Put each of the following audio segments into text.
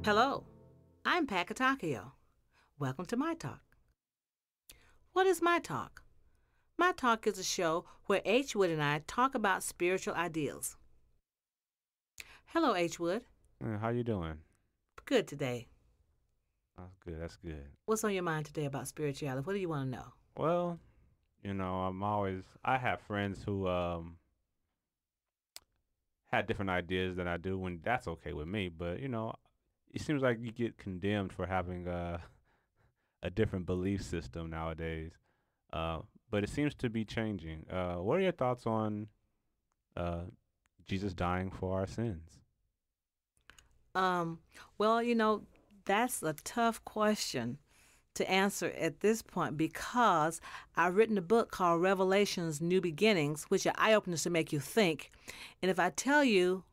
Hello, I'm Pat Katakio. Welcome to My Talk. What is My Talk? My Talk is a show where H. Wood and I talk about spiritual ideals. Hello, H. Wood. How you doing? Good today. That's good. That's good. What's on your mind today about spirituality? What do you want to know? Well, I have friends who had different ideas than I do, and that's okay with me. But it seems like you get condemned for having a different belief system nowadays. Uh, but it seems to be changing. What are your thoughts on uh Jesus dying for our sins? Um, well, that's a tough question to answer at this point because I've written a book called Revelations New Beginnings, which are eye openers to make you think. And if I tell you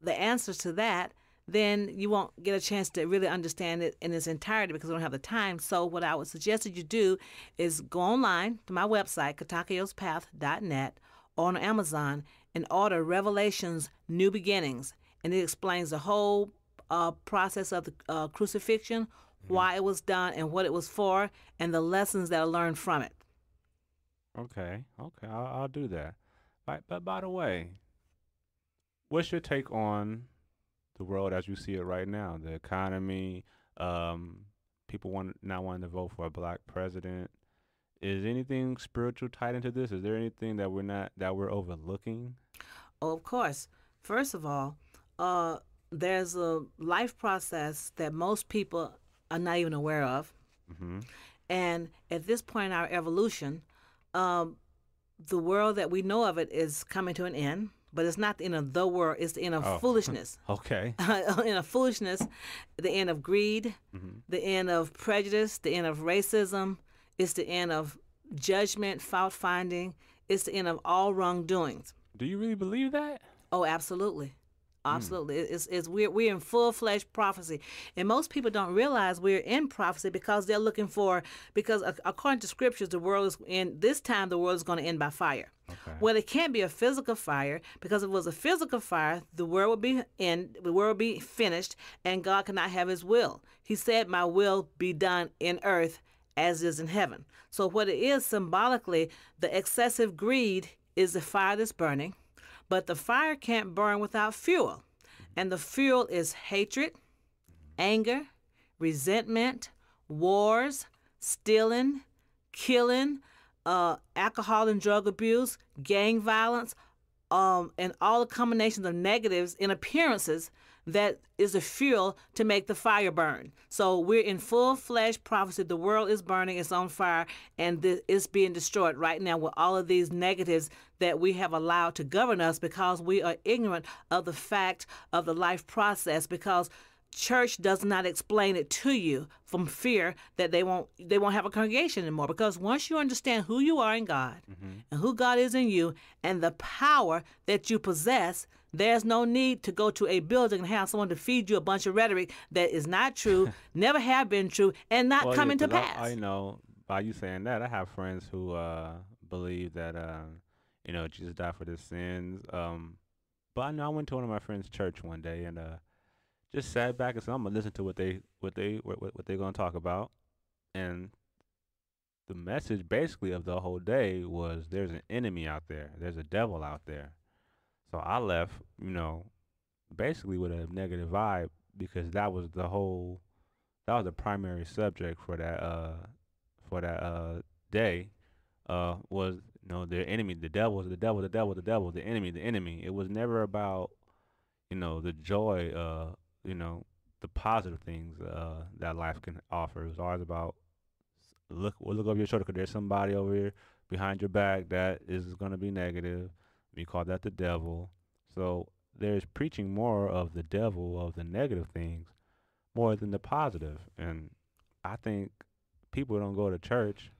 the answers to that, then you won't get a chance to really understand it in its entirety because we don't have the time. So what I would suggest that you do is go online to my website, katakiospath.net, or on Amazon and order Revelations New Beginnings. And it explains the whole process of the crucifixion, Hmm. why it was done and what it was for, and the lessons that are learned from it. Okay, okay, I'll do that. But by the way, what's your take on the world as you see it right now? The economy, um, people want not wanting to vote for a black president. Is anything spiritual tied into this? Is there anything that we're overlooking? Oh, of course. First of all, uh, there's a life process that most people are not even aware of. Mm-hmm. And at this point in our evolution, um, the world that we know of it is coming to an end, but it's not the end of the world, it's the end of Oh, foolishness. okay. end of foolishness, the end of greed, Mm-hmm. the end of prejudice, the end of racism, it's the end of judgment, fault finding, it's the end of all wrongdoings. Do you really believe that? Oh, absolutely. Mm. Absolutely. We're in full fledged prophecy. And most people don't realize we're in prophecy because they're looking for, because according to scriptures, the world is in, this time the world is going to end by fire. Okay. Well, it can't be a physical fire because if it was a physical fire, the world would be the world would be finished and God cannot have his will. He said, "My will be done in earth as is in heaven." So what it is symbolically, the excessive greed is the fire that's burning, but the fire can't burn without fuel. And the fuel is hatred, anger, resentment, wars, stealing, killing, alcohol and drug abuse, gang violence, and all the combinations of negatives in appearances that is the fuel to make the fire burn. So we're in full-fledged prophecy. The world is burning, it's on fire, and it's being destroyed right now with all of these negatives that we have allowed to govern us because we are ignorant of the fact of the life process because church does not explain it to you from fear that they won't have a congregation anymore, because once you understand who you are in God Mm-hmm. and who God is in you and the power that you possess, there's no need to go to a building and have someone to feed you a bunch of rhetoric that is not true, never have been true, and not Well, yeah, coming to because I pass. know by you saying that, I have friends who believe that Jesus died for their sins. But I know I went to one of my friends' church one day and just sat back and said, I'm gonna listen to what they're gonna talk about. And the message basically of the whole day was there's an enemy out there, there's a devil out there. So I left, basically with a negative vibe because that was the primary subject for that day was the enemy, the devil, the devil, the devil, the devil, the enemy, the enemy. It was never about the joy, you know the positive things that life can offer. It was always about look over your shoulder because there's somebody over here behind your back that is going to be negative. We call that the devil. So there's preaching more of the devil, of the negative things, more than the positive. And I think people don't go to church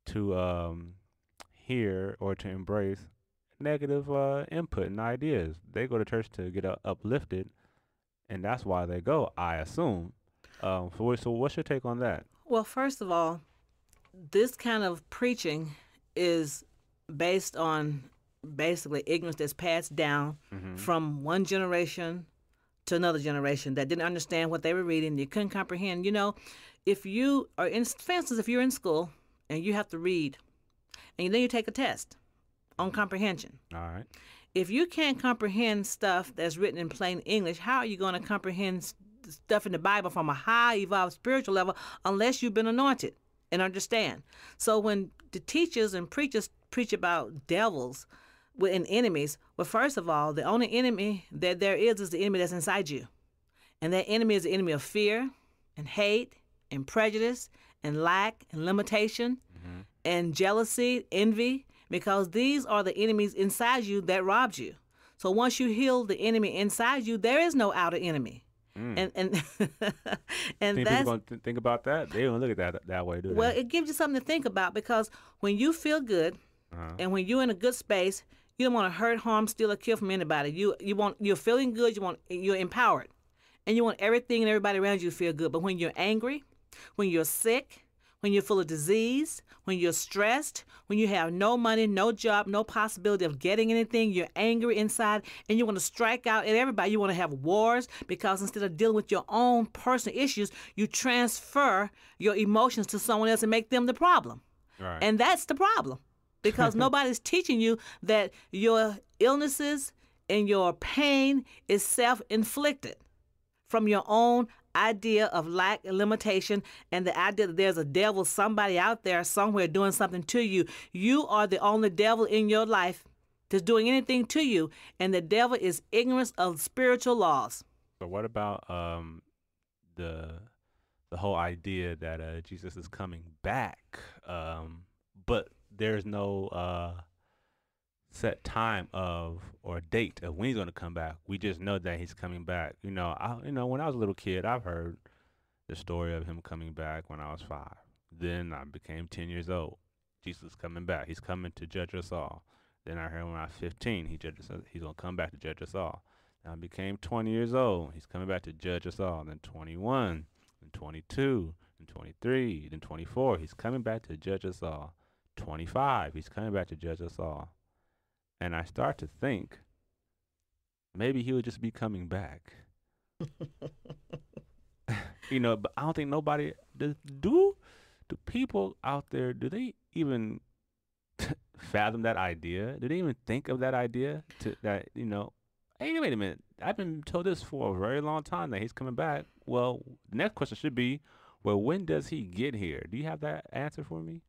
to hear or to embrace negative input and ideas. They go to church to get uplifted, and that's why they go, I assume. So what's your take on that? Well, first of all, this kind of preaching is based on basically ignorance that's passed down Mm-hmm. from one generation to another generation that didn't understand what they were reading. You couldn't comprehend. If you are in, for instance, if you're in school and you have to read, and then you take a test on comprehension. All right. If you can't comprehend stuff that's written in plain English, how are you going to comprehend stuff in the Bible from a high evolved spiritual level unless you've been anointed and understand? So when the teachers and preachers preach about devils and enemies, well, first of all, the only enemy that there is the enemy that's inside you. And that enemy is the enemy of fear and hate and prejudice and lack and limitation and jealousy, envy, because these are the enemies inside you that robbed you. So once you heal the enemy inside you, there is no outer enemy. And and Think that's people gonna think about that? They don't look at that way, do they? well, it gives you something to think about, because when you feel good and when you're in a good space, you don't want to hurt, harm, steal, or kill from anybody. You're feeling good. You're empowered, and you want everything and everybody around you to feel good. But when you're angry, when you're sick, when you're full of disease, when you're stressed, when you have no money, no job, no possibility of getting anything, you're angry inside, and you want to strike out at everybody. You want to have wars, because instead of dealing with your own personal issues, you transfer your emotions to someone else and make them the problem. Right. And that's the problem, because nobody's teaching you that your illnesses and your pain is self-inflicted from your own idea of lack and limitation, and the idea that there's a devil, somebody out there somewhere doing something to you. You are the only devil in your life that's doing anything to you, and the devil is ignorance of spiritual laws. So what about the whole idea that Jesus is coming back, but there's no set time of or date of when he's going to come back? We just know that he's coming back. When I was a little kid, I've heard the story of him coming back when I was 5. Then I became 10 years old. Jesus is coming back. He's coming to judge us all. Then I heard when I was 15, he's going to come back to judge us all. Then I became 20 years old. He's coming back to judge us all. Then 21, then 22, then 23, then 24. He's coming back to judge us all. 25, he's coming back to judge us all. And I start to think maybe he would just be coming back. But I don't think nobody do people out there, do they even fathom that idea? Do they even think of that idea hey, wait a minute. I've been told this for a very long time that he's coming back. Well, the next question should be, well, when does he get here? Do you have that answer for me?